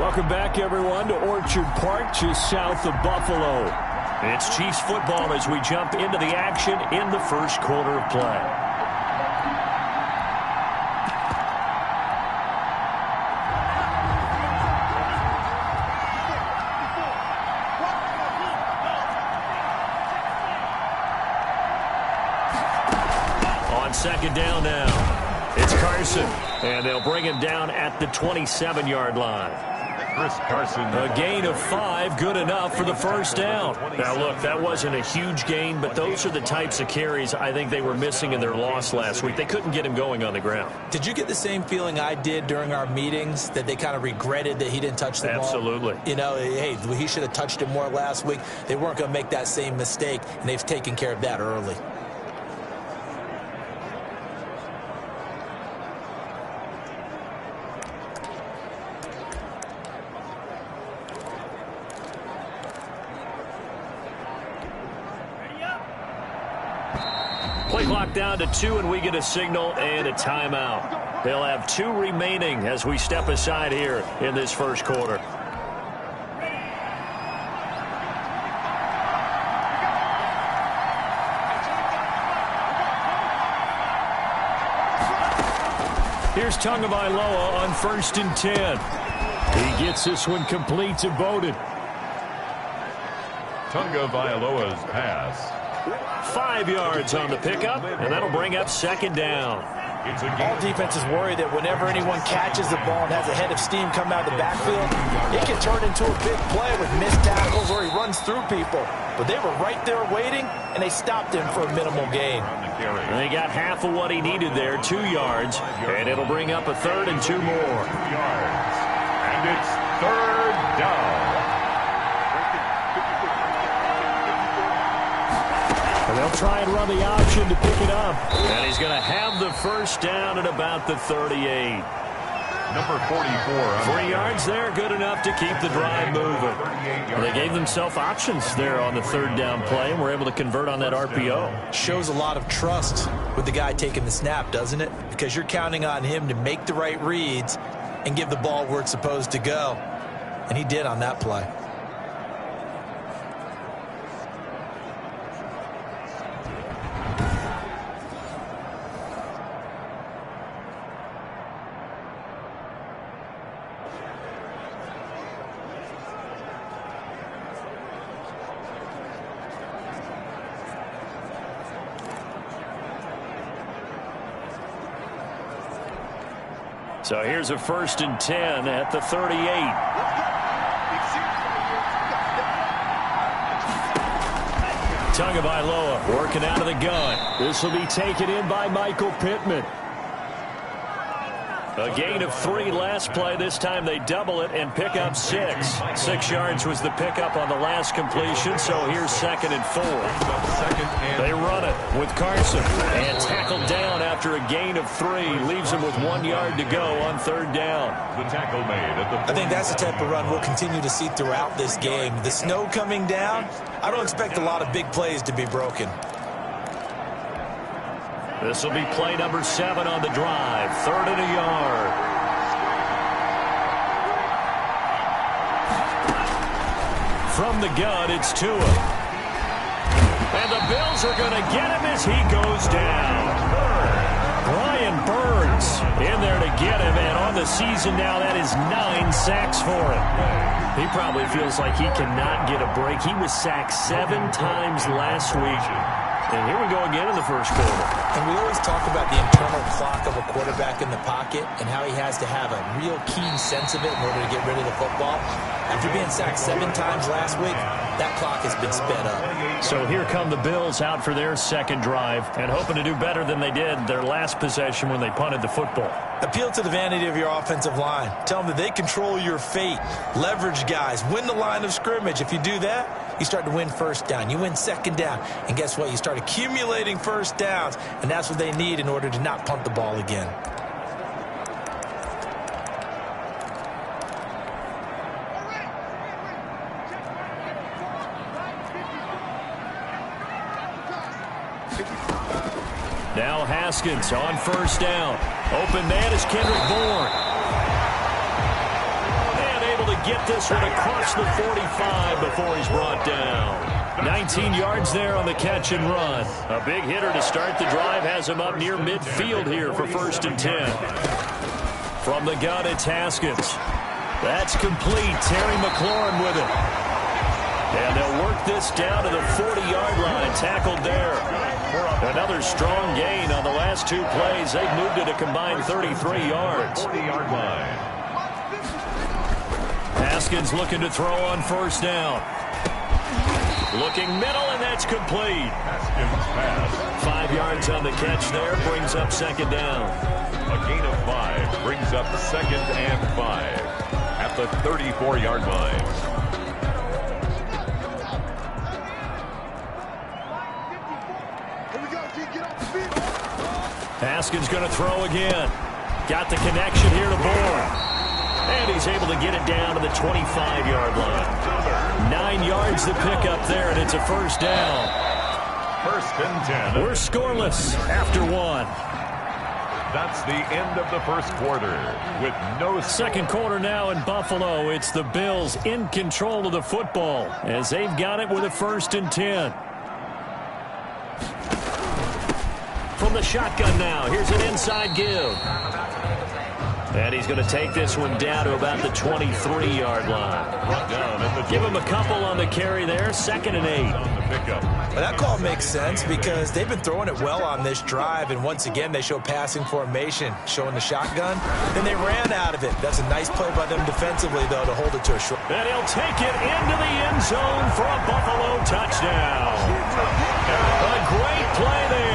Welcome back, everyone, to Orchard Park, just south of Buffalo. It's Chiefs football as we jump into the action in the first quarter of play. On second down now, it's Carson, and they'll bring him down at the 27-yard line. A gain of 5, good enough for the first down. Now, look, that wasn't a huge gain, but those are the types of carries I think they were missing in their loss last week. They couldn't get him going on the ground. Did you get the same feeling I did during our meetings, that they kind of regretted that he didn't touch the ball? Absolutely. You know, hey, he should have touched it more last week. They weren't going to make that same mistake, and they've taken care of that early. Play clock down to 2, and we get a signal and a timeout. They'll have 2 remaining as we step aside here in this first quarter. Here's Tagovailoa on 1st and 10. He gets this one complete to Bowden. Tagovailoa's pass. 5 yards on the pickup, and that'll bring up second down. All defenses worry that whenever anyone catches the ball and has a head of steam come out of the backfield, it can turn into a big play with missed tackles or he runs through people. But they were right there waiting, and they stopped him for a minimal gain. And they got half of what he needed there, 2 yards, and it'll bring up a 3rd and 2 more. And it's 3rd down. And they'll try and run the option to pick it up. And he's going to have the first down at about the 38. Number 44. 3 yards there, good enough to keep the drive moving. Well, they gave themselves options there on the 3rd down play, and were able to convert on that RPO. Shows a lot of trust with the guy taking the snap, doesn't it? Because you're counting on him to make the right reads and give the ball where it's supposed to go. And he did on that play. So here's a 1st and 10 at the 38. Tagovailoa working out of the gun. This will be taken in by Michael Pittman. A gain of 3 last play. This time they double it and pick up 6. 6 yards was the pickup on the last completion, so here's 2nd and 4. They run it with Carson, and tackled down after a gain of 3. Leaves him with 1 yard to go on 3rd down. The tackle made at the I think that's the type of run we'll continue to see throughout this game. The snow coming down, I don't expect a lot of big plays to be broken. This will be play number 7 on the drive. 3rd and a yard. From the gun, it's Tua. And the Bills are going to get him as he goes down. Brian Burns in there to get him, and on the season now, that is 9 sacks for him. He probably feels like he cannot get a break. He was sacked 7 times last week. And here we go again in the first quarter. And we always talk about the internal clock of a quarterback in the pocket and how he has to have a real keen sense of it in order to get rid of the football. After being sacked 7 times last week, that clock has been sped up. So here come the Bills out for their 2nd drive and hoping to do better than they did their last possession when they punted the football. Appeal to the vanity of your offensive line. Tell them that they control your fate. Leverage guys. Win the line of scrimmage. If you do that, you start to win 1st down. You win 2nd down. And guess what? You start accumulating 1st downs. And that's what they need in order to not punt the ball again. Now Haskins on 1st down. Open man is Kendrick Bourne. And able to get this one across the 45 before he's brought down. 19 yards there on the catch and run. A big hitter to start the drive has him up near midfield here for 1st and 10. From the gun, it's Haskins. That's complete. Terry McLaurin with it. And they'll work this down to the 40-yard line. Tackled there. Another strong gain on the last 2 plays. They've moved it a combined 33 yards. 40-yard line. Haskins looking to throw on 1st down. Looking middle, and that's complete. Haskins pass. 5 yards on the catch there. Brings up 2nd down. A gain of 5 brings up 2nd and 5 at the 34-yard line. Haskins going to throw again. Got the connection here to Bourne. And he's able to get it down to the 25-yard line. 9 yards to pick up there, and it's a 1st down. 1st and 10. We're scoreless after 1. That's the end of the 1st quarter with no... 2nd quarter now in Buffalo. It's the Bills in control of the football as they've got it with a 1st and 10. From the shotgun now. Here's an inside give. And he's going to take this one down to about the 23-yard line. Give him a couple on the carry there. 2nd and 8. Well, that call makes sense because they've been throwing it well on this drive, and once again they show passing formation, showing the shotgun. Then they ran out of it. That's a nice play by them defensively, though, to hold it to a short. And he'll take it into the end zone for a Buffalo touchdown. A great play there.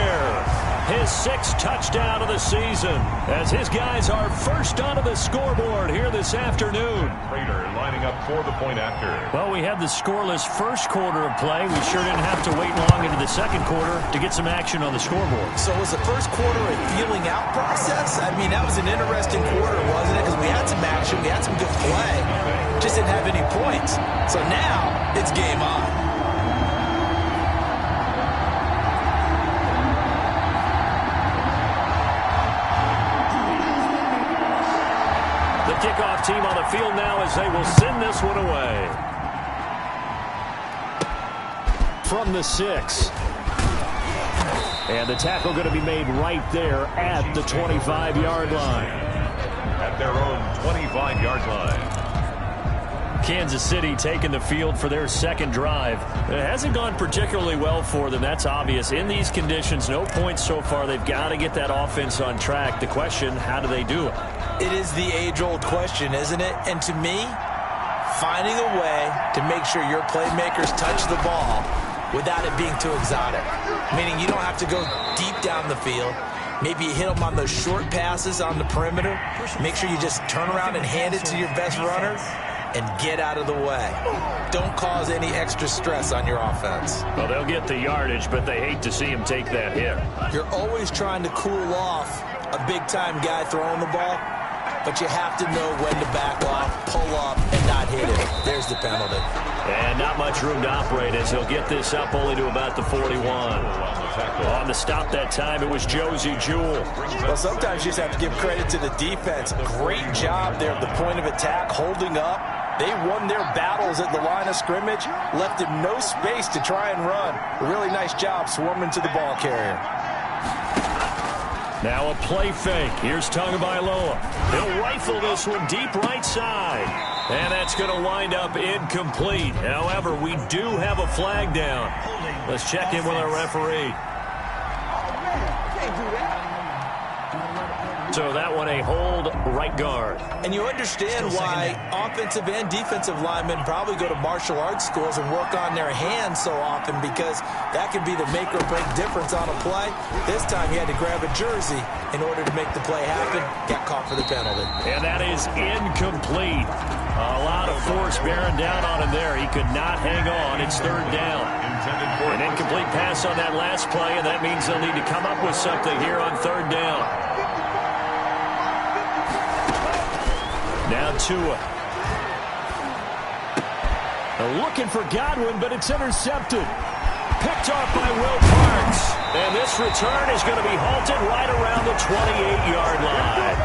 His 6th touchdown of the season as his guys are first onto the scoreboard here this afternoon. Prater lining up for the point after. Well, we had the scoreless 1st quarter of play. We sure didn't have to wait long into the 2nd quarter to get some action on the scoreboard. So was the 1st quarter a feeling out process? I mean, that was an interesting quarter, wasn't it? Because we had some action, we had some good play, just didn't have any points. So now it's game on. Kickoff team on the field now as they will send this one away. From the 6. And the tackle going to be made right there at the 25-yard line. At their own 25-yard line. Kansas City taking the field for their 2nd drive. It hasn't gone particularly well for them. That's obvious. In these conditions, no points so far. They've got to get that offense on track. The question, how do they do it? It is the age-old question, isn't it? And to me, finding a way to make sure your playmakers touch the ball without it being too exotic. Meaning you don't have to go deep down the field. Maybe you hit them on those short passes on the perimeter. Make sure you just turn around and hand it to your best runner and get out of the way. Don't cause any extra stress on your offense. Well, they'll get the yardage, but they hate to see him take that hit. You're always trying to cool off a big-time guy throwing the ball, but you have to know when to back off, pull up, and not hit it. There's the penalty. And not much room to operate as he'll get this up only to about the 41. On the stop that time, it was Josie Jewell. Well, sometimes you just have to give credit to the defense. Great job there at the point of attack, holding up. They won their battles at the line of scrimmage, left him no space to try and run. A really nice job swarming to the ball carrier. Now a play fake. Here's Tagovailoa. He'll rifle this one deep right side. And that's going to wind up incomplete. However, we do have a flag down. Let's check in with our referee. So that one a hold right guard. And you understand why offensive and defensive linemen probably go to martial arts schools and work on their hands so often, because that can be the make or break difference on a play. This time he had to grab a jersey in order to make the play happen. Got caught for the penalty. And that is incomplete. A lot of force bearing down on him there. He could not hang on. It's 3rd down. An incomplete pass on that last play, and that means they'll need to come up with something here on 3rd down. Now Tua. Looking for Godwin, but it's intercepted. Picked off by Will Parks. And this return is going to be halted right around the 28-yard line.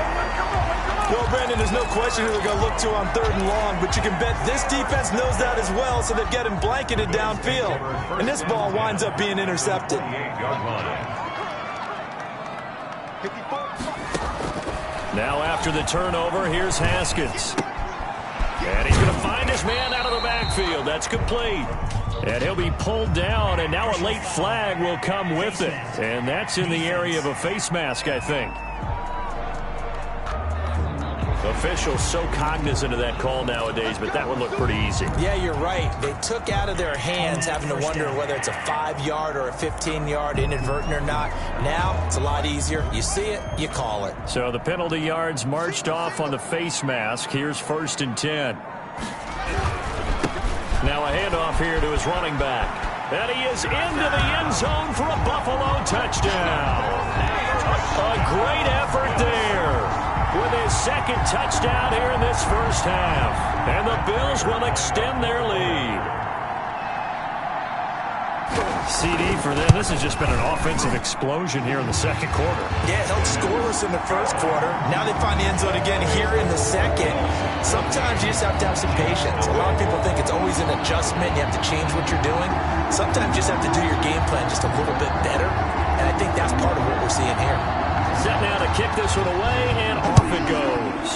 Well, Brandon, there's no question who they're going to look to on 3rd and long, but you can bet this defense knows that as well, so they've got him blanketed downfield. And this ball winds up being intercepted. Now after the turnover, here's Haskins. And he's going to find his man out of the backfield. That's complete. And he'll be pulled down, and now a late flag will come with it. And that's in the area of a face mask, I think. Officials so cognizant of that call nowadays, but that would look pretty easy. Yeah, you're right. They took out of their hands having to wonder whether it's a 5-yard or a 15-yard inadvertent or not. Now it's a lot easier. You see it, you call it. So the penalty yards marched off on the face mask. Here's 1st and 10. Now a handoff here to his running back. And he is into the end zone for a Buffalo touchdown. A great effort there with his 2nd touchdown here in this first half. And the Bills will extend their lead. CD for them. This has just been an offensive explosion here in the 2nd quarter. Yeah, held scoreless in the 1st quarter. Now they find the end zone again here in the 2nd. Sometimes you just have to have some patience. A lot of people think it's always an adjustment. You have to change what you're doing. Sometimes you just have to do your game plan just a little bit better. And I think that's part of what we're seeing here. Set now to kick this one away, and off it goes.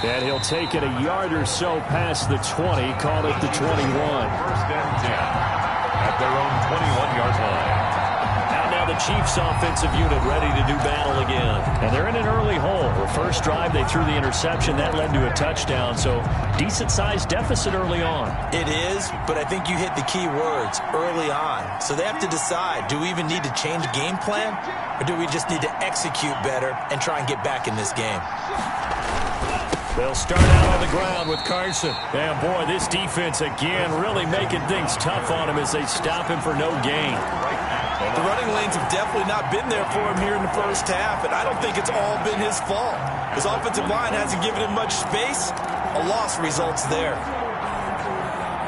And he'll take it a yard or so past the 20, call it the 21. 1st and 10 at their own 21-yard line. Now the Chiefs offensive unit ready to do battle again. And they're in an early hole. The first drive, they threw the interception. That led to a touchdown, so decent-sized deficit early on. It is, but I think you hit the key words, early on. So they have to decide, do we even need to change game plan, or do we just need to execute better and try and get back in this game? They'll start out on the ground with Carson. And, boy, this defense, again, really making things tough on him as they stop him for no gain. The running lanes have definitely not been there for him here in the first half, and I don't think it's all been his fault. His offensive line hasn't given him much space. A loss results there.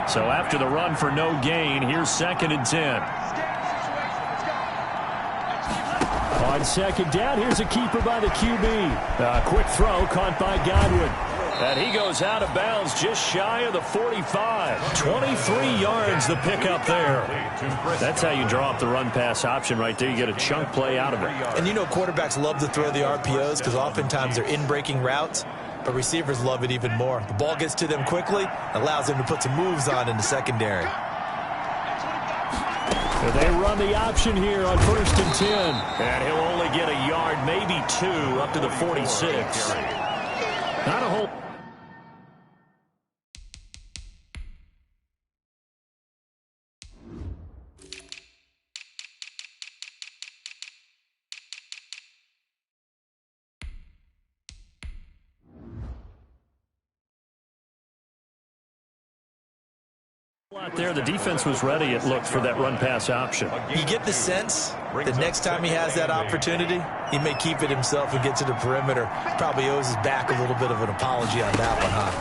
So after the run for no gain, here's 2nd and 10. On 2nd down, here's a keeper by the QB. A quick throw caught by Godwin. And he goes out of bounds just shy of the 45. 23 yards the pickup there. That's how you draw up the run-pass option right there. You get a chunk play out of it. And you know quarterbacks love to throw the RPOs because oftentimes they're in-breaking routes, but receivers love it even more. The ball gets to them quickly, allows them to put some moves on in the secondary. They run the option here on 1st and 10. And he'll only get a yard, maybe 2, up to the 46. Not a whole... out there, the defense was ready, it looked, for that run-pass option. You get the sense that next time he has that opportunity, he may keep it himself and get to the perimeter. Probably owes his back a little bit of an apology on that one, huh?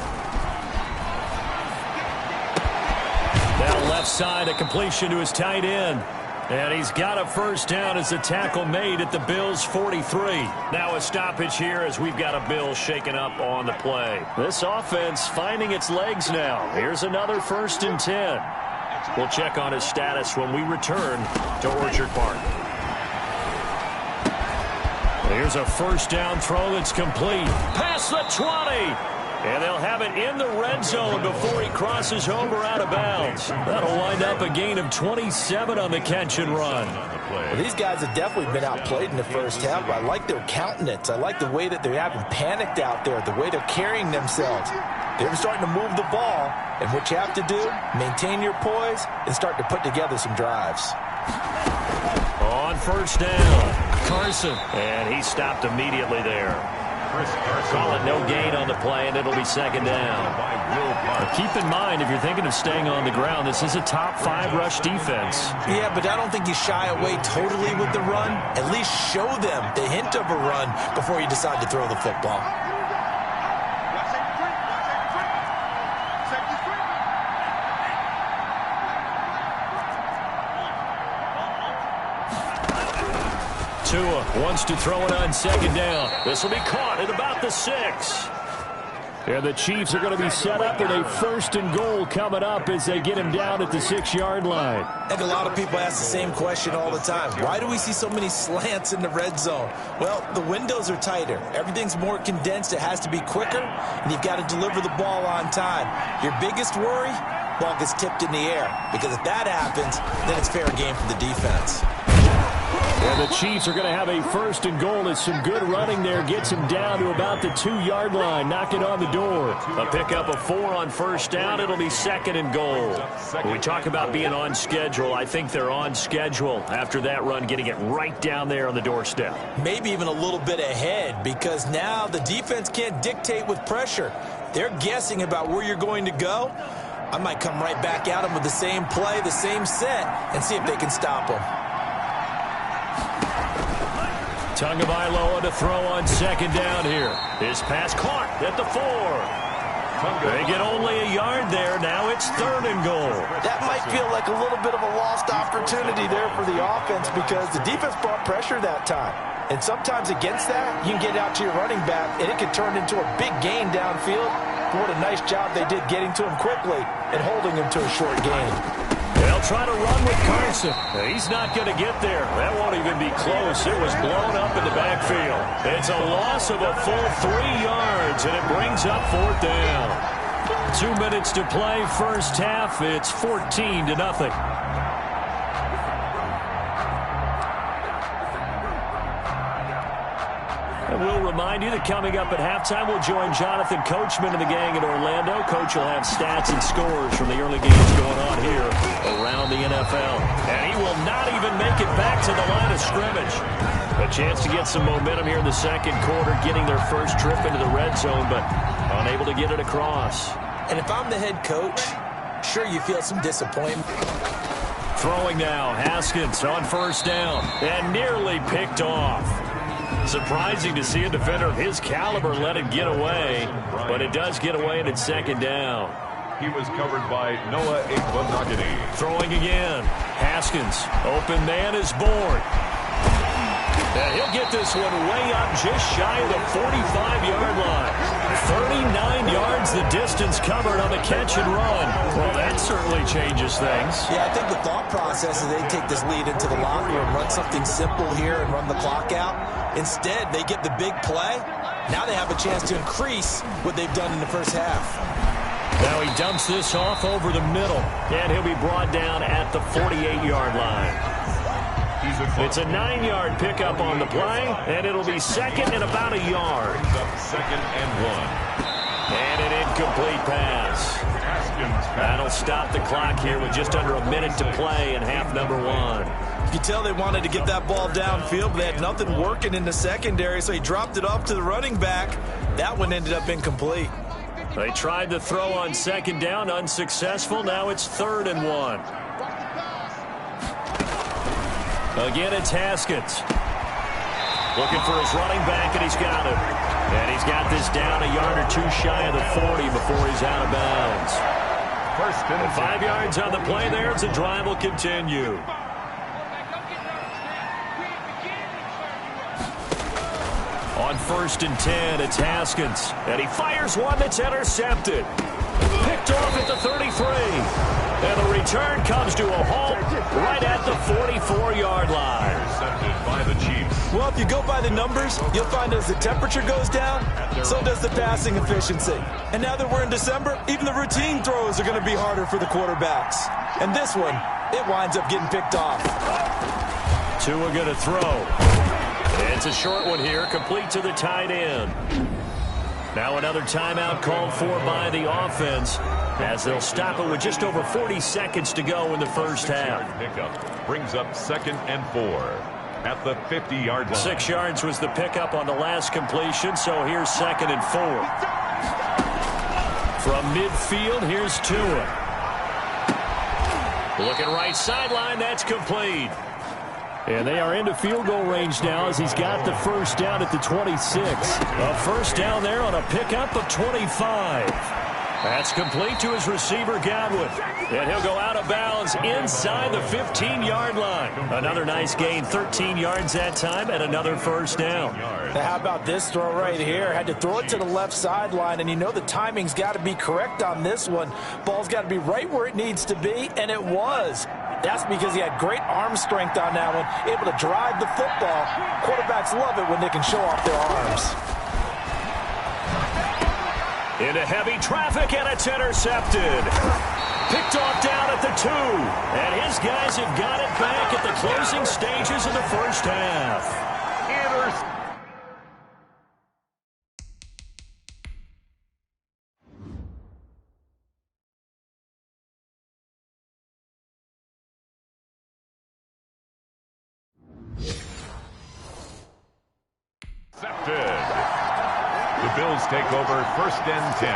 Down left side, a completion to his tight end. And he's got a first down as the tackle made at the Bills' 43. Now a stoppage here as we've got a Bills shaken up on the play. This offense finding its legs now. Here's another 1st and 10. We'll check on his status when we return to Orchard Park. Here's a first down throw that's complete. Past the 20. And they'll have it in the red zone before he crosses over out of bounds. That'll wind up a gain of 27 on the catch and run. Well, these guys have definitely been outplayed in the first half, but I like their countenance. I like the way that they haven't panicked out there, the way they're carrying themselves. They're starting to move the ball, and what you have to do, maintain your poise and start to put together some drives. On first down, Carson. And he stopped immediately there. Call it no gain on the play, and it'll be 2nd down. But keep in mind, if you're thinking of staying on the ground, this is a top 5 rush defense. Yeah, but I don't think you shy away totally with the run. At least show them the hint of a run before you decide to throw the football. Tua wants to throw it on second down. This will be caught at about the 6. And the Chiefs are going to be set up with a 1st and goal coming up as they get him down at the 6-yard line. I think a lot of people ask the same question all the time. Why do we see so many slants in the red zone? Well, the windows are tighter. Everything's more condensed. It has to be quicker, and you've got to deliver the ball on time. Your biggest worry? Ball gets tipped in the air, because if that happens, then it's fair game for the defense. And the Chiefs are going to have a 1st and goal as some good running there gets him down to about the 2-yard line, knocking on the door. A pickup of 4 on 1st down. It'll be 2nd and goal. When we talk about being on schedule, I think they're on schedule after that run, getting it right down there on the doorstep. Maybe even a little bit ahead, because now the defense can't dictate with pressure. They're guessing about where you're going to go. I might come right back at them with the same play, the same set, and see if they can stop them. Tagovailoa to throw on 2nd down here. His pass caught at the 4. They get only a yard there. Now it's 3rd and goal. That might feel like a little bit of a lost opportunity there for the offense, because the defense brought pressure that time. And sometimes against that, you can get out to your running back, and it can turn into a big gain downfield. But what a nice job they did getting to him quickly and holding him to a short gain. They'll try to run with Carson. He's not going to get there. That won't even be close. It was blown up in the backfield. It's a loss of a full 3 yards, and it brings up 4th down. 2 minutes to play, 1st half. It's 14-0. And we'll remind you that coming up at halftime, we'll join Jonathan Coachman and the gang in Orlando. Coach will have stats and scores from the early games going on here around the NFL. And he will not even make it back to the line of scrimmage. A chance to get some momentum here in the 2nd quarter, getting their first trip into the red zone, but unable to get it across. And if I'm the head coach, sure, you feel some disappointment. Throwing now, Haskins on 1st down, and nearly picked off. Surprising to see a defender of his caliber let it get away, but it does get away and it's 2nd down. He was covered by Noah Igbenogany. Throwing again. Haskins. Open man is born. And he'll get this one way up just shy of the 45-yard line. 39 yards the distance covered on the catch and run. Well, that certainly changes things. Yeah, I think the thought process is they take this lead into the locker room, run something simple here and run the clock out. Instead, they get the big play. Now they have a chance to increase what they've done in the 1st half. Now he dumps this off over the middle, and he'll be brought down at the 48-yard line. It's a 9-yard pickup on the play, and it'll be 2nd and about a yard. 2nd and 1. And an incomplete pass. That'll stop the clock here with just under a minute to play in half number 1. You can tell they wanted to get that ball downfield, but they had nothing working in the secondary, so he dropped it off to the running back. That one ended up incomplete. They tried to throw on 2nd down, unsuccessful. Now it's 3rd and 1. Again, it's Haskins. Looking for his running back, and he's got him. And he's got this down a yard or 2 shy of the 40 before he's out of bounds. 5 yards on the play there as the drive will continue. On 1st and 10, it's Haskins. And he fires one that's intercepted. Picked off at the 33. And the return comes to a halt right at the 44-yard line. Intercepted by the Chiefs. Well, if you go by the numbers, you'll find as the temperature goes down, so does the passing efficiency. And now that we're in December, even the routine throws are going to be harder for the quarterbacks. And this one, it winds up getting picked off. Tua going to throw. It's a short one here, complete to the tight end. Now another timeout called for by the offense, as they'll stop it with just over 40 seconds to go in the 1st half. Pickup brings up 2nd and 4 at the 50-yard line. 6 yards was the pickup on the last completion, so here's 2nd and 4. From midfield, here's Tua. Looking right sideline, that's complete. And they are into field goal range now as he's got the 1st down at the 26. A 1st down there on a pickup of 25. That's complete to his receiver, Godwin. And he'll go out of bounds inside the 15-yard line. Another nice gain, 13 yards that time, and another first down. Now, how about this throw right here? Had to throw it to the left sideline, and you know the timing's got to be correct on this one. Ball's got to be right where it needs to be, and it was. That's because he had great arm strength on that one, able to drive the football. Quarterbacks love it when they can show off their arms. Into heavy traffic, and it's intercepted. Picked off down at the 2. And his guys have got it back at the closing stages of the first half. The Bills take over 1st and 10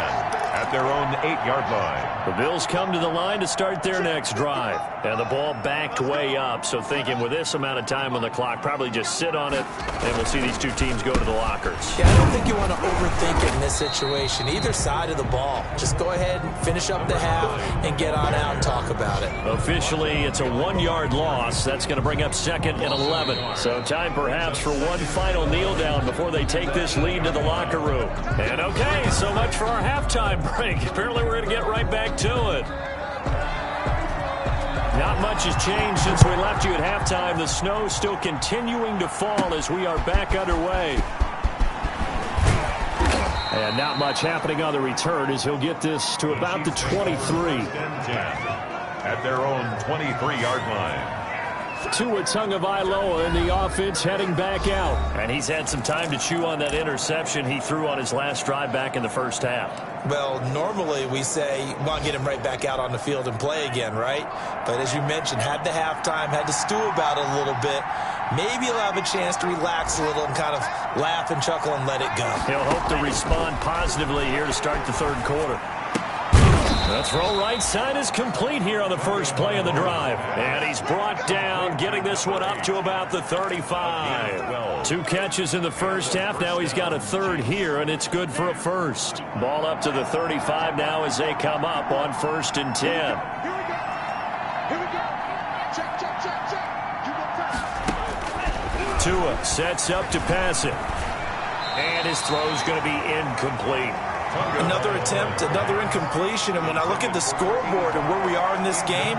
at their own 8-yard line. The Bills come to the line to start their next drive. And the ball backed way up, so thinking with this amount of time on the clock, probably just sit on it, and we'll see these two teams go to the lockers. Yeah, I don't think you want to overthink it in this situation. Either side of the ball. Just go ahead and finish up the half and get on out and talk about it. Officially, it's a 1-yard loss. That's going to bring up 2nd and 11. So time perhaps for one final kneel down before they take this lead to the locker room. And okay, so much for our halftime break. Apparently we're going to get right back to it. Not much has changed since we left you at halftime. The snow still continuing to fall as we are back underway. And not much happening on the return as he'll get this to about the 23. At their own 23-yard line. Tua Tagovailoa in the offense heading back out. And he's had some time to chew on that interception he threw on his last drive back in the first half. Well, normally we say, want to get him right back out on the field and play again, right? But as you mentioned, had the halftime, had to stew about it a little bit. Maybe he'll have a chance to relax a little and kind of laugh and chuckle and let it go. He'll hope to respond positively here to start the third quarter. The throw right side is complete here on the first play of the drive. And he's brought down, getting this one up to about the 35. 2 catches in the first half. Now he's got a third here, and it's good for a first. Ball up to the 35 now as they come up on 1st and 10. Here we go. Check. Tua sets up to pass it. And his throw's going to be incomplete. Another attempt, another incompletion, and when I look at the scoreboard and where we are in this game,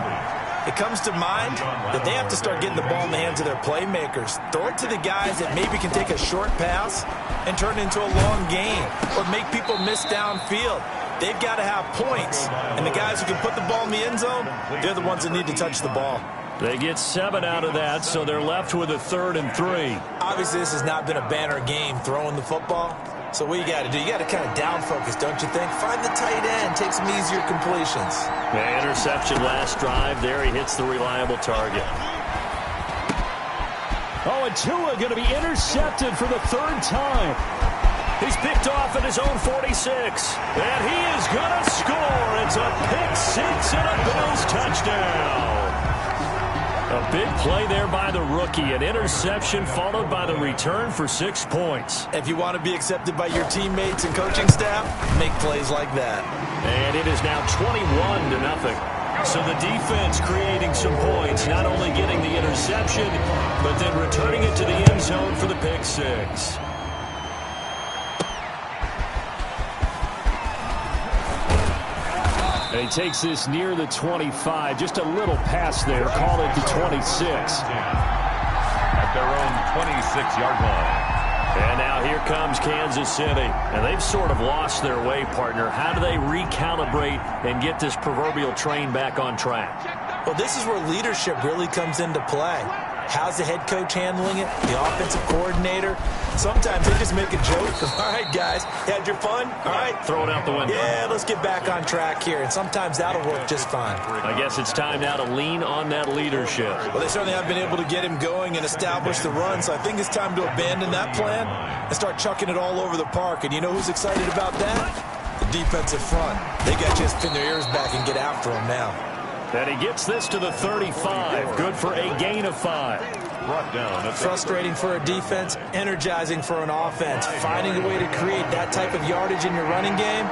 it comes to mind that they have to start getting the ball in the hands of their playmakers. Throw it to the guys that maybe can take a short pass and turn it into a long gain or make people miss downfield. They've got to have points, and the guys who can put the ball in the end zone, they're the ones that need to touch the ball. They get 7 out of that, so they're left with a 3rd and 3. Obviously, this has not been a banner game throwing the football. So what you got to do, you got to kind of down focus, don't you think? Find the tight end, take some easier completions. The interception last drive. There he hits the reliable target. Oh, and Tua going to be intercepted for the 3rd time. He's picked off at his own 46. And he is going to score. It's a pick 6 and a Bills touchdown. A big play there by the rookie. An interception followed by the return for 6 points. If you want to be accepted by your teammates and coaching staff, make plays like that. And it is now 21-0. So the defense creating some points, not only getting the interception, but then returning it to the end zone for the pick 6. And he takes this near the 25. Just a little pass there. Call it the 26. At their own 26-yard line. And now here comes Kansas City. And they've sort of lost their way, partner. How do they recalibrate and get this proverbial train back on track? Well, this is where leadership really comes into play. How's the head coach handling it? The offensive coordinator? Sometimes they just make a joke. All right, guys, you had your fun? All right. Throw it out the window. Yeah, let's get back on track here. And sometimes that'll work just fine. I guess it's time now to lean on that leadership. Well, they certainly have been able to get him going and establish the run, so I think it's time to abandon that plan and start chucking it all over the park. And you know who's excited about that? The defensive front. They got to just pin their ears back and get after him now. And he gets this to the 35. Good for a gain of 5. Brought down. Frustrating for a defense, energizing for an offense. Finding a way to create that type of yardage in your running game,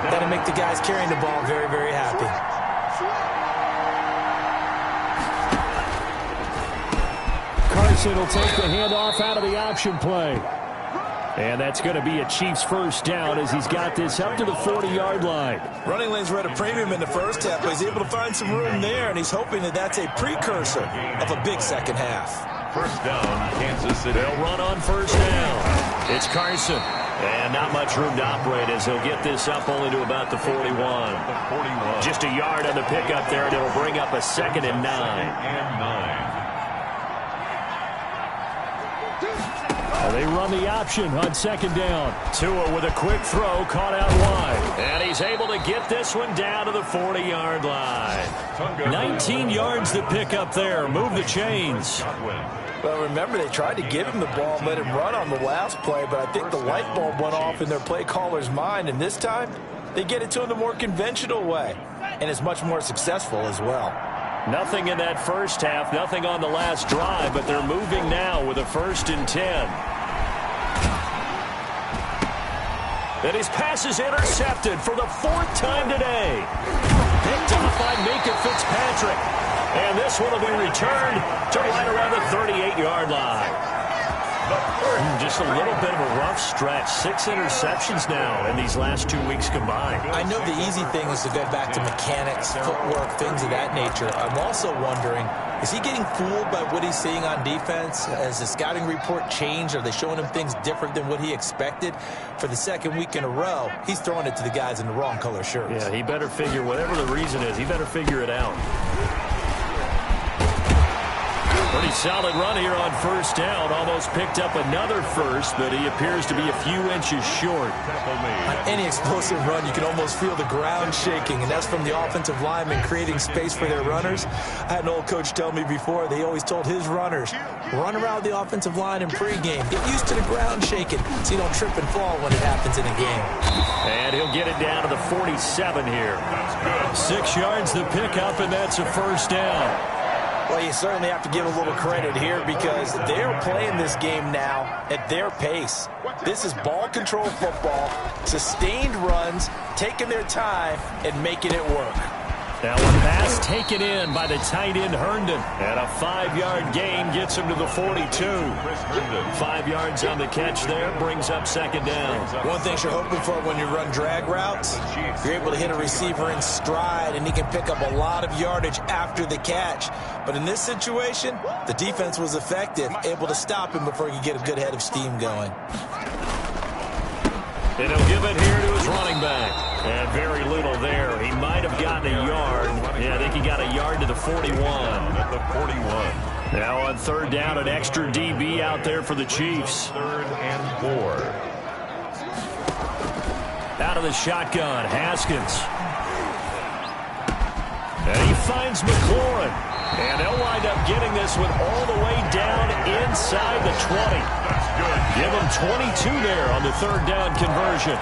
that'll make the guys carrying the ball very, very happy. Carson will take the handoff out of the option play. And that's going to be a Chiefs first down as he's got this up to the 40-yard line. Running lanes were at a premium in the first half, but he's able to find some room there, and he's hoping that that's a precursor of a big second half. First down, Kansas City. They'll run on first down. It's Carson. And not much room to operate as he'll get this up only to about the 41. Just a yard on the pickup there, and it'll bring up a 2nd and 9. They run the option on 2nd down. Tua with a quick throw, caught out wide. And he's able to get this one down to the 40-yard line. 19 yards to pick up there. Move the chains. Well, remember, they tried to give him the ball and let him run on the last play, but I think the light bulb went off in their play caller's mind, and this time they get it to him the more conventional way, and it's much more successful as well. Nothing in that first half, nothing on the last drive, but they're moving now with a 1st and 10. And his pass is intercepted for the 4th time today. Picked off by Minka Fitzpatrick. And this one will be returned to right around the 38-yard line. Just a little bit of a rough stretch. 6 interceptions now in these last 2 weeks combined. I know the easy thing is to go back to mechanics, footwork, things of that nature. I'm also wondering, is he getting fooled by what he's seeing on defense? Has the scouting report changed? Are they showing him things different than what he expected? For the 2nd week in a row, he's throwing it to the guys in the wrong color shirts. Yeah, he better figure, whatever the reason is, he better figure it out. Pretty solid run here on first down. Almost picked up another first, but he appears to be a few inches short. On any explosive run, you can almost feel the ground shaking, and that's from the offensive linemen creating space for their runners. I had an old coach tell me before, they always told his runners, run around the offensive line in pregame. Get used to the ground shaking so you don't trip and fall when it happens in a game. And he'll get it down to the 47 here. 6 yards to pick up, and that's a first down. Well, you certainly have to give a little credit here because they're playing this game now at their pace. This is ball control football, sustained runs, taking their time, and making it work. Now a pass taken in by the tight end Herndon. And a 5-yard gain gets him to the 42. 5 yards on the catch there, brings up 2nd down. One thing you're hoping for when you run drag routes, you're able to hit a receiver in stride, and he can pick up a lot of yardage after the catch. But in this situation, the defense was effective, able to stop him before he could get a good head of steam going. And he'll give it here to his running back. And very little there. He might have gotten a yard. Yeah, I think he got a yard to the 41. At the 41. Now on 3rd down, an extra DB out there for the Chiefs. 3rd and 4. Out of the shotgun, Haskins. And he finds McLaurin. And they'll wind up getting this one all the way down inside the 20. That's good. Give him 22 there on the 3rd down conversion.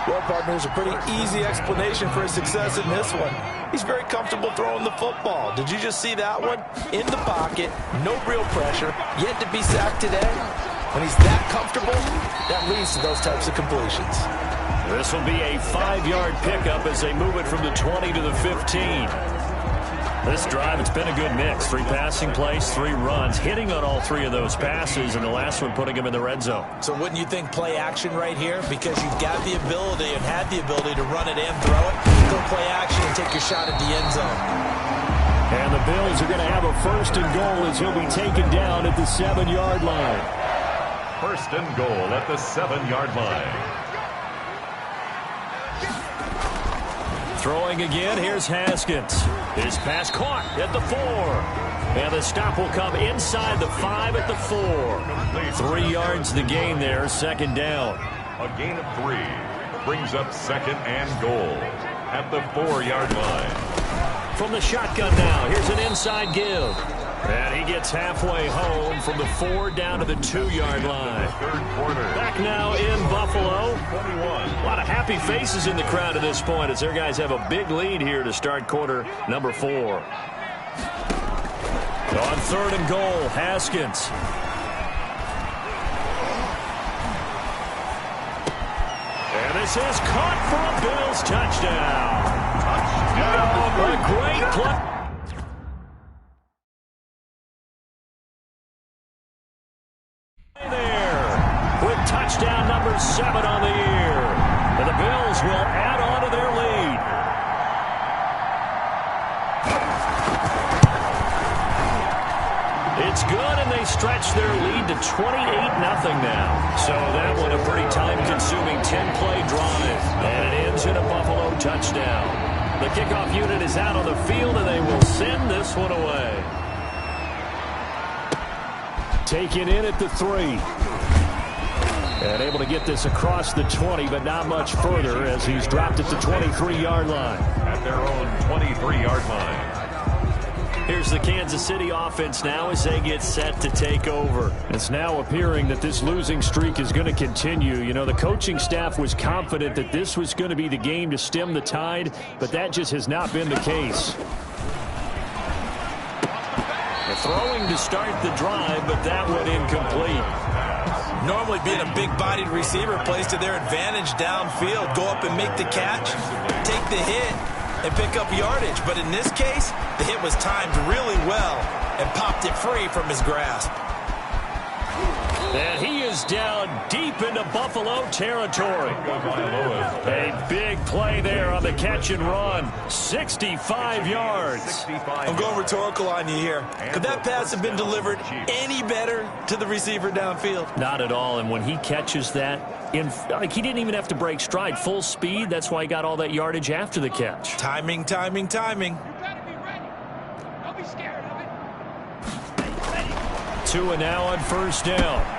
Well, partner, there's a pretty easy explanation for his success in this one. He's very comfortable throwing the football. Did you just see that one? In the pocket, no real pressure, yet to be sacked today. When he's that comfortable, that leads to those types of completions. This will be a 5-yard pickup as they move it from the 20 to the 15. This drive, it's been a good mix. 3 passing plays, 3 runs, hitting on all 3 of those passes, and the last one putting him in the red zone. So wouldn't you think play action right here? Because you've got the ability and had the ability to run it and throw it. Go play action and take your shot at the end zone. And the Bills are going to have a 1st and goal as he'll be taken down at the 7-yard line. 1st and goal at the 7-yard line. Throwing again, here's Haskins. His pass caught at the 4. And the stop will come inside the 5 at the 4. 3 yards the gain there, 2nd down. A gain of 3 brings up 2nd and goal at the 4-yard line. From the shotgun now, here's an inside give. And he gets halfway home from the 4 down to the 2-yard line. Back now in Buffalo. A lot of happy faces in the crowd at this point as their guys have a big lead here to start quarter number 4. On 3rd and goal, Haskins. And this is caught for a Bills touchdown. A great play. Touchdown number 7 on the year. And the Bills will add on to their lead. It's good, and they stretch their lead to 28-0 now. So that one a pretty time-consuming 10-play drive. And it ends in a Buffalo touchdown. The kickoff unit is out on the field, and they will send this one away. Taken in at the 3. And able to get this across the 20, but not much further as he's dropped at the 23-yard line. At their own 23-yard line. Here's the Kansas City offense now as they get set to take over. It's now appearing that this losing streak is going to continue. You know, the coaching staff was confident that this was going to be the game to stem the tide, but that just has not been the case. The throwing to start the drive, but that one incomplete. Normally being a big-bodied receiver plays to their advantage downfield. Go up and make the catch, take the hit, and pick up yardage. But in this case, the hit was timed really well and popped it free from his grasp. And he is down deep into Buffalo territory. A big play there on the catch and run. 65 yards. I'm going rhetorical on you here. Could that pass have been delivered any better to the receiver downfield? Not at all. And when he catches that, he didn't even have to break stride. Full speed. That's why he got all that yardage after the catch. Timing, timing, timing. Don't be scared of it. 2 and now on 1st down.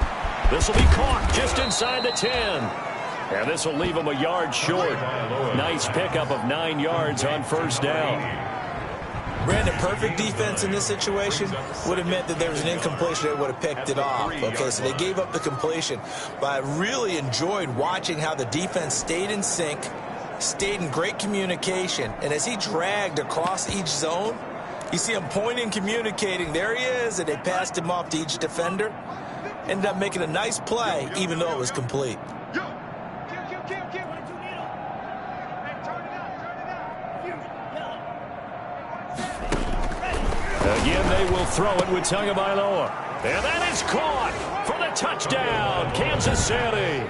This will be caught just inside the 10. And this will leave him a yard short. Nice pickup of 9 yards on 1st down. Brandon, perfect defense in this situation would have meant that there was an incompletion. They would have picked it off. Okay, so they gave up the completion. But I really enjoyed watching how the defense stayed in sync, stayed in great communication. And as he dragged across each zone, you see him pointing, communicating. There he is, and they passed him off to each defender. Ended up making a nice play, even though it was complete. Again, they will throw it with Tagovailoa. And that is caught for the touchdown, Kansas City.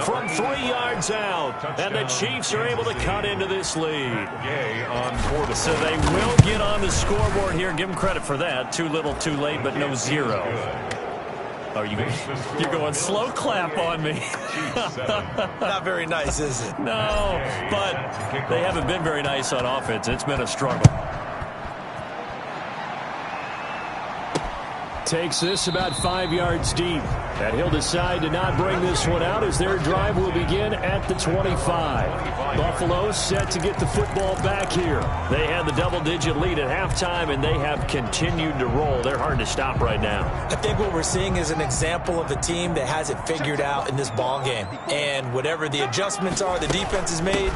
From 3 yards out. And the Chiefs are able to cut into this lead. So they will get on the scoreboard here. Give them credit for that. Too little, too late, but no 0. Oh, you're going slow clap on me. Not very nice, is it? No, but they haven't been very nice on offense. It's been a struggle. Takes this about 5 yards deep. And he'll decide to not bring this one out as their drive will begin at the 25. Buffalo set to get the football back here. They had the double-digit lead at halftime, and they have continued to roll. They're hard to stop right now. I think what we're seeing is an example of a team that has it figured out in this ball game. And whatever the adjustments are the defense has made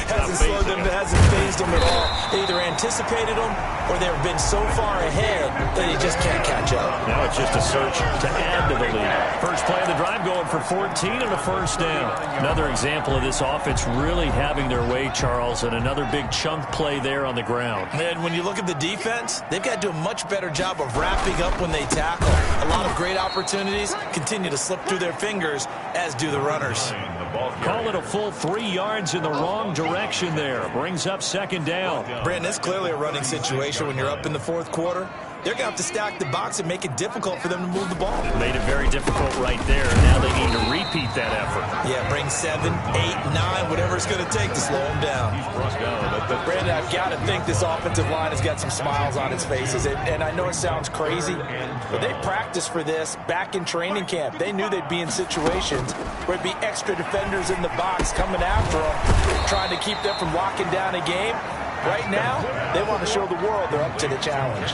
hasn't slowed them, hasn't phased them at all. They either anticipated them or they've been so far ahead that they just can't catch up. Now it's just a search to add to the lead. First play of the drive going for 14 and a 1st down. Another example of this offense really having their way, Charles, and another big chunk play there on the ground. And when you look at the defense, they've got to do a much better job of wrapping up when they tackle. A lot of great opportunities continue to slip through their fingers, as do the runners. Call it a full 3 yards in the wrong direction there. Brings up 2nd down. Brandon, it's clearly a running situation when you're up in the 4th quarter. They're going to have to stack the box and make it difficult for them to move the ball. Made it very difficult right there. Now they need to repeat that effort. Yeah, bring 7, 8, 9, whatever it's going to take to slow them down. Brandon, I've got to think this offensive line has got some smiles on its faces. And I know it sounds crazy, but they practiced for this back in training camp. They knew they'd be in situations where it'd be extra defenders in the box coming after them, trying to keep them from locking down a game. Right now, they want to show the world they're up to the challenge.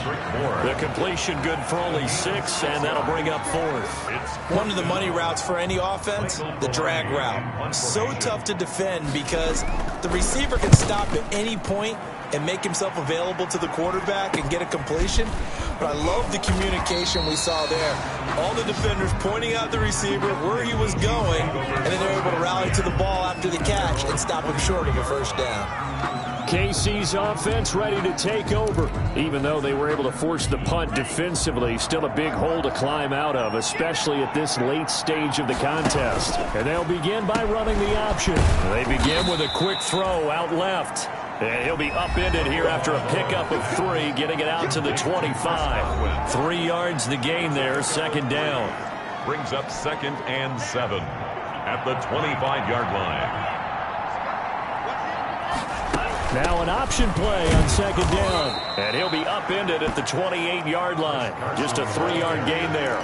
The completion good for only 6, and that'll bring up 4th. One of the money routes for any offense, the drag route. So tough to defend because the receiver can stop at any point and make himself available to the quarterback and get a completion. But I love the communication we saw there. All the defenders pointing out the receiver where he was going, and then they're able to rally to the ball after the catch and stop him short of a first down. KC's offense ready to take over. Even though they were able to force the punt defensively, still a big hole to climb out of, especially at this late stage of the contest. And they'll begin by running the option. They begin with a quick throw out left. And he'll be upended here after a pickup of 3, getting it out to the 25. 3 yards the gain there, second down. Brings up 2nd and 7 at the 25-yard line. Now an option play on second down. And he'll be upended at the 28-yard line. Just a 3-yard gain there.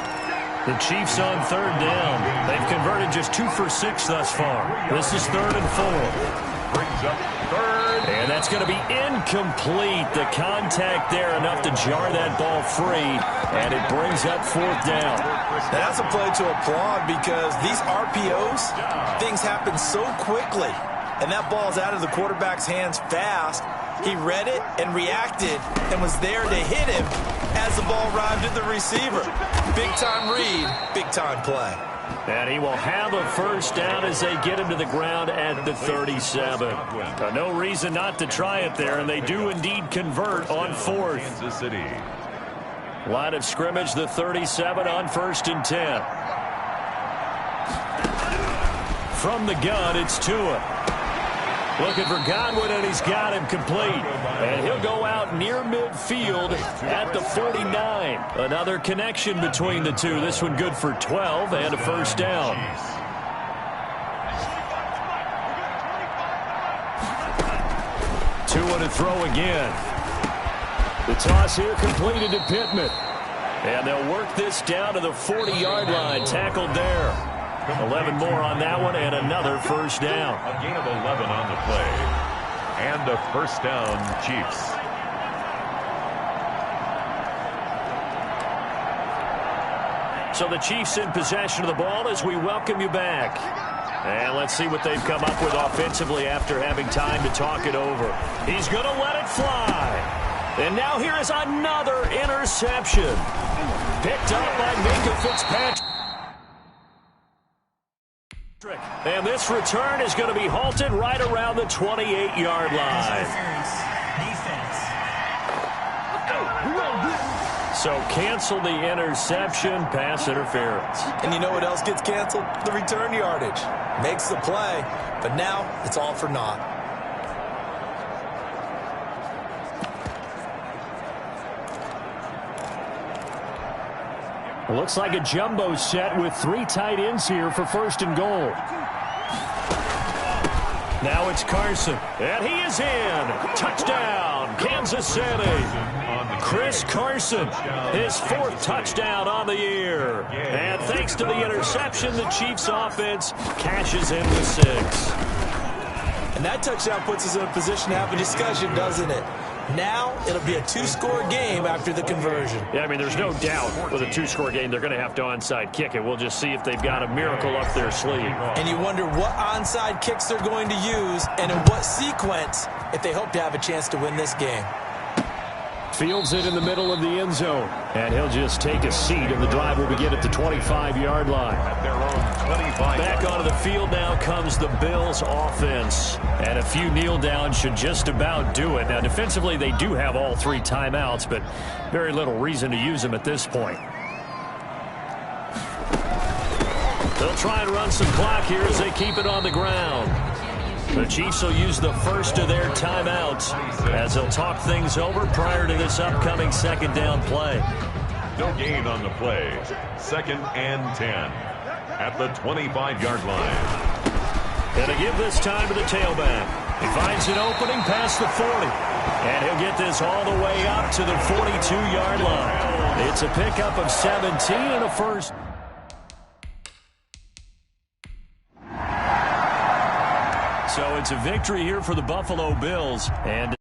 The Chiefs on third down. They've converted just 2 for 6 thus far. This is 3rd and 4. Brings up 3rd. And that's going to be incomplete. The contact there enough to jar that ball free. And it brings up 4th down. That's a play to applaud because these RPOs, things happen so quickly. And that ball's out of the quarterback's hands fast. He read it and reacted and was there to hit him as the ball arrived at the receiver. Big-time read, big-time play. And he will have a first down as they get him to the ground at the 37. No reason not to try it there, and they do indeed convert on 4th. Kansas City. Line of scrimmage, the 37 on 1st and 10. From the gun, it's Tua. Looking for Godwin, and he's got him complete. And he'll go out near midfield at the 49. Another connection between the two. This one good for 12 and a first down. Tua to throw again. The toss here completed to Pittman. And they'll work this down to the 40-yard line. Tackled there. 11 more on that one, and another first down. A gain of 11 on the play. And a first down, Chiefs. So the Chiefs in possession of the ball as we welcome you back. And let's see what they've come up with offensively after having time to talk it over. He's going to let it fly. And now here is another interception. Picked up by Minka Fitzpatrick. And this return is going to be halted right around the 28-yard line. So cancel the interception, pass interference. And you know what else gets canceled? The return yardage. Makes the play, but now it's all for naught. Looks like a jumbo set with 3 tight ends here for 1st and goal. Now it's Carson, and he is in. Touchdown, Kansas City. Chris Carson, his 4th touchdown on the year. And thanks to the interception, the Chiefs offense cashes in with 6. And that touchdown puts us in a position to have a discussion, doesn't it? Now it'll be a 2-score game after the conversion. Yeah, I mean, there's no doubt with a 2-score game they're going to have to onside kick it. We'll just see if they've got a miracle up their sleeve. And you wonder what onside kicks they're going to use and in what sequence if they hope to have a chance to win this game. Fields it in the middle of the end zone. And he'll just take a seat, and the drive will begin at the 25-yard line. At their own 25. Back onto the field now comes the Bills offense. And a few kneel downs should just about do it. Now, defensively, they do have all 3 timeouts, but very little reason to use them at this point. They'll try and run some clock here as they keep it on the ground. The Chiefs will use the first of their timeouts as they'll talk things over prior to this upcoming second down play. No gain on the play. 2nd and 10 at the 25-yard line. And to give this time to the tailback. He finds an opening past the 40. And he'll get this all the way up to the 42-yard line. It's a pickup of 17 and a first. So it's a victory here for the Buffalo Bills. And